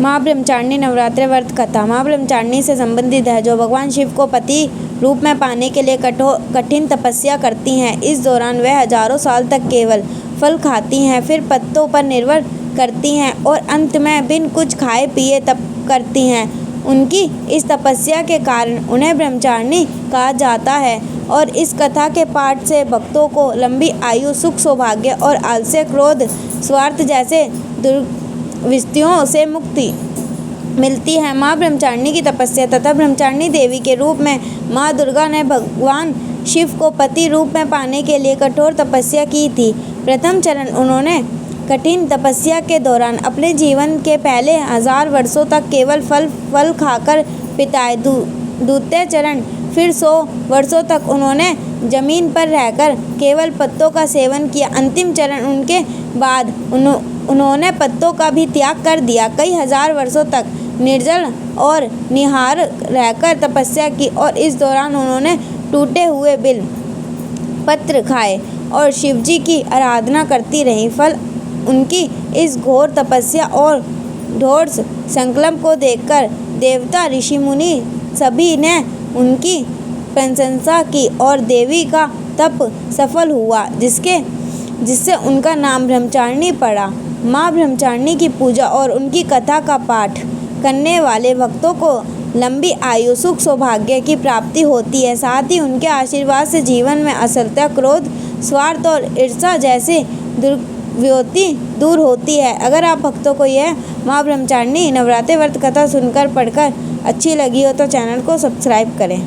माँ ब्रह्मचारिणी नवरात्रि व्रत कथा। माँ ब्रह्मचारिणी से संबंधित है, जो भगवान शिव को पति रूप में पाने के लिए कठिन तपस्या करती हैं। इस दौरान वह हजारों साल तक केवल फल खाती हैं, फिर पत्तों पर निर्भर करती हैं और अंत में बिन कुछ खाए पिए तप करती हैं। उनकी इस तपस्या के कारण उन्हें ब्रह्मचारिणी कहा जाता है और इस कथा के पाठ से भक्तों को लंबी आयु, सुख, सौभाग्य और आलस्य, क्रोध, स्वार्थ जैसे दुर्वृत्तियों से मुक्ति मिलती है। माँ ब्रह्मचारिणी की तपस्या तथा ब्रह्मचारिणी देवी के रूप में माँ दुर्गा ने भगवान शिव को पति रूप में पाने के लिए कठोर तपस्या की थी। प्रथम चरण उन्होंने कठिन तपस्या के दौरान अपने जीवन के पहले 1000 वर्षों तक केवल फल खाकर बिताए। द्वितीय चरण फिर 100 वर्षों तक उन्होंने जमीन पर रहकर केवल पत्तों का सेवन किया। अंतिम चरण उनके बाद उन्होंने पत्तों का भी त्याग कर दिया। कई हजार वर्षों तक निर्जल और निहार रहकर तपस्या की और इस दौरान उन्होंने टूटे हुए बिल पत्र खाए और शिवजी की आराधना करती रहीं। फल उनकी इस घोर तपस्या और दृढ़ संकल्प को देखकर देवता, ऋषि, मुनि सभी ने उनकी प्रशंसा की और देवी का तप सफल हुआ, जिससे उनका नाम ब्रह्मचारिणी पड़ा। माँ ब्रह्मचारिणी की पूजा और उनकी कथा का पाठ करने वाले भक्तों को लंबी आयु, सुख, सौभाग्य की प्राप्ति होती है। साथ ही उनके आशीर्वाद से जीवन में असलता, क्रोध, स्वार्थ और ईर्ष्या जैसे दुर्वृत्ति दूर होती है। अगर आप भक्तों को यह माँ ब्रह्मचारिणी नवरात्रि व्रत कथा सुनकर पढ़कर अच्छी लगी हो तो चैनल को सब्सक्राइब करें।